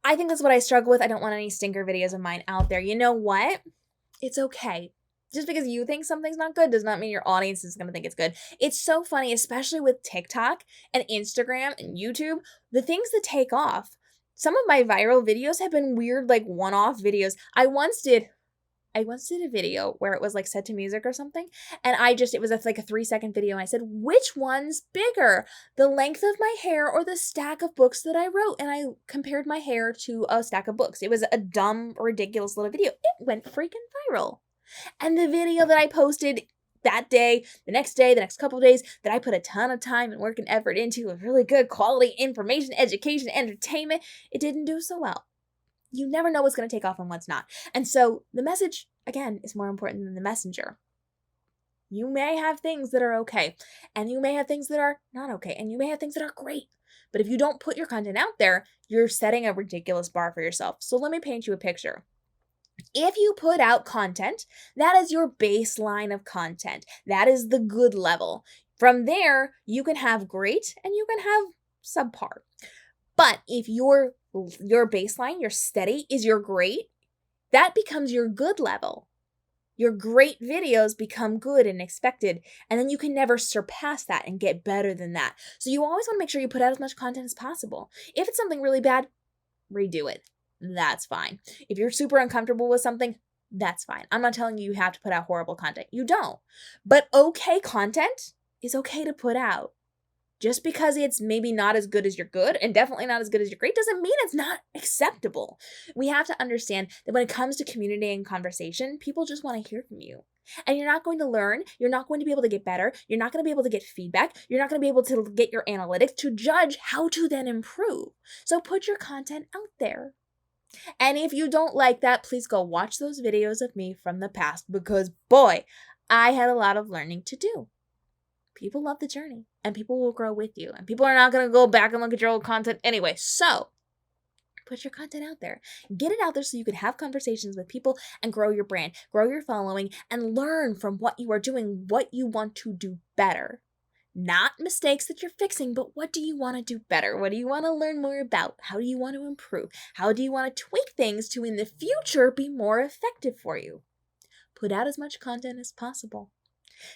I think that's what I struggle with. I don't want any stinker videos of mine out there. You know what? It's okay. Just because you think something's not good does not mean your audience is going to think it's good. It's so funny, especially with TikTok and Instagram and YouTube, the things that take off. Some of my viral videos have been weird, like one-off videos. I once did a video where it was like set to music or something, and it was like a 3-second video, and I said, which one's bigger, the length of my hair or the stack of books that I wrote? And I compared my hair to a stack of books. It was a dumb, ridiculous little video. It went freaking viral. And the video that I posted that day, the next couple of days, that I put a ton of time and work and effort into with really good quality information, education, entertainment, it didn't do so well. You never know what's going to take off and what's not. And so the message, again, is more important than the messenger. You may have things that are okay, and you may have things that are not okay, and you may have things that are great. But if you don't put your content out there, you're setting a ridiculous bar for yourself. So let me paint you a picture. If you put out content, that is your baseline of content. That is the good level. From there, you can have great and you can have subpar. But if your baseline, your steady, is your great, that becomes your good level. Your great videos become good and expected, and then you can never surpass that and get better than that. So you always want to make sure you put out as much content as possible. If it's something really bad, redo it. That's fine. If you're super uncomfortable with something, that's fine. I'm not telling you have to put out horrible content. You don't. But okay content is okay to put out. Just because it's maybe not as good as your good and definitely not as good as your great doesn't mean it's not acceptable. We have to understand that when it comes to community and conversation, people just want to hear from you. And you're not going to learn. You're not going to be able to get better. You're not going to be able to get feedback. You're not going to be able to get your analytics to judge how to then improve. So put your content out there. And if you don't like that, please go watch those videos of me from the past, because boy, I had a lot of learning to do. People love the journey, and people will grow with you, and people are not going to go back and look at your old content anyway. So put your content out there. Get it out there so you can have conversations with people and grow your brand, grow your following, and learn from what you are doing, what you want to do better. Not mistakes that you're fixing, but what do you want to do better? What do you want to learn more about? How do you want to improve? How do you want to tweak things to, in the future, be more effective for you? Put out as much content as possible.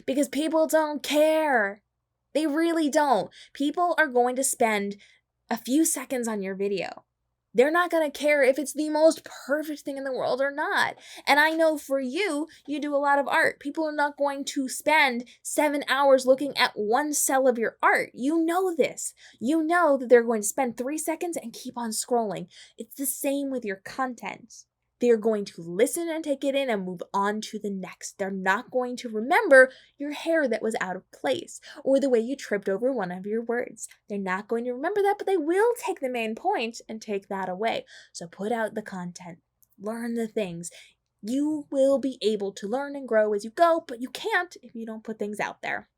Because people don't care. They really don't. People are going to spend a few seconds on your video. They're not going to care if it's the most perfect thing in the world or not. And I know for you, you do a lot of art. People are not going to spend 7 hours looking at one cell of your art. You know this. You know that they're going to spend 3 seconds and keep on scrolling. It's the same with your content. They're going to listen and take it in and move on to the next. They're not going to remember your hair that was out of place or the way you tripped over one of your words. They're not going to remember that, but they will take the main point and take that away. So put out the content. Learn the things. You will be able to learn and grow as you go, but you can't if you don't put things out there.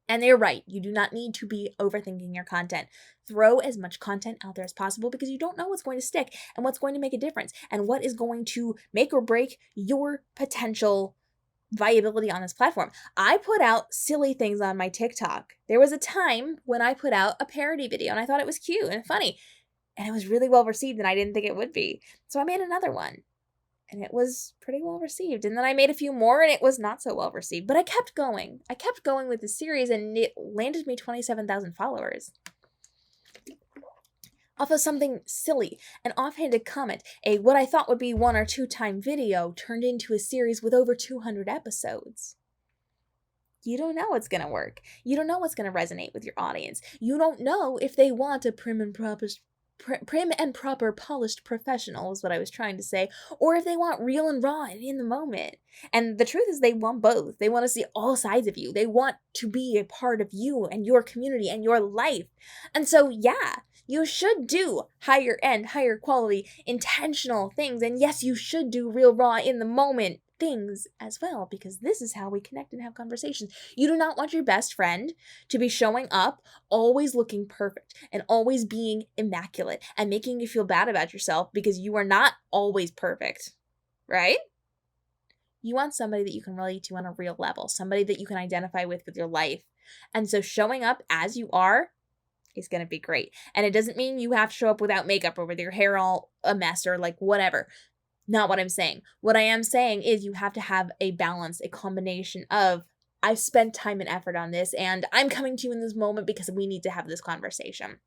And they're right. You do not need to be overthinking your content. Throw as much content out there as possible, because you don't know what's going to stick and what's going to make a difference and what is going to make or break your potential viability on this platform. I put out silly things on my TikTok. There was a time when I put out a parody video and I thought it was cute and funny, and it was really well received, and I didn't think it would be. So I made another one. And it was pretty well received. And then I made a few more and it was not so well received. But I kept going. I kept going with the series, and it landed me 27,000 followers. Off of something silly, an offhanded comment, what I thought would be 1 or 2 time video turned into a series with over 200 episodes. You don't know what's going to work. You don't know what's going to resonate with your audience. You don't know if they want a prim and proper polished professional is what I was trying to say, or if they want real and raw and in the moment. And the truth is, they want both. They want to see all sides of you. They want to be a part of you and your community and your life. And so, yeah, you should do higher end, higher quality, intentional things. And yes, you should do real, raw, in the moment things as well, because this is how we connect and have conversations. You do not want your best friend to be showing up always looking perfect and always being immaculate and making you feel bad about yourself because you are not always perfect, right? You want somebody that you can relate to on a real level, somebody that you can identify with your life. And so showing up as you are is going to be great. And it doesn't mean you have to show up without makeup or with your hair all a mess or like whatever. Not what I'm saying. What I am saying is you have to have a balance, a combination of I've spent time and effort on this and I'm coming to you in this moment because we need to have this conversation.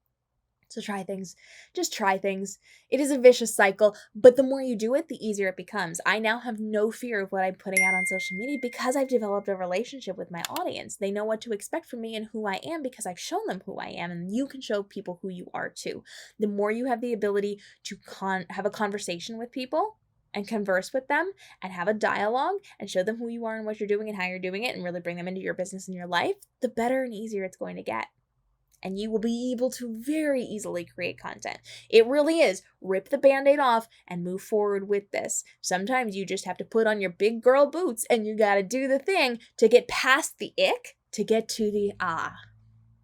So try things. Just try things. It is a vicious cycle, but the more you do it, the easier it becomes. I now have no fear of what I'm putting out on social media because I've developed a relationship with my audience. They know what to expect from me and who I am because I've shown them who I am, and you can show people who you are too. The more you have the ability to have a conversation with people and converse with them and have a dialogue and show them who you are and what you're doing and how you're doing it and really bring them into your business and your life, the better and easier it's going to get. And you will be able to very easily create content. It really is. Rip the Band-Aid off and move forward with this. Sometimes you just have to put on your big girl boots and you got to do the thing to get past the ick to get to the ah.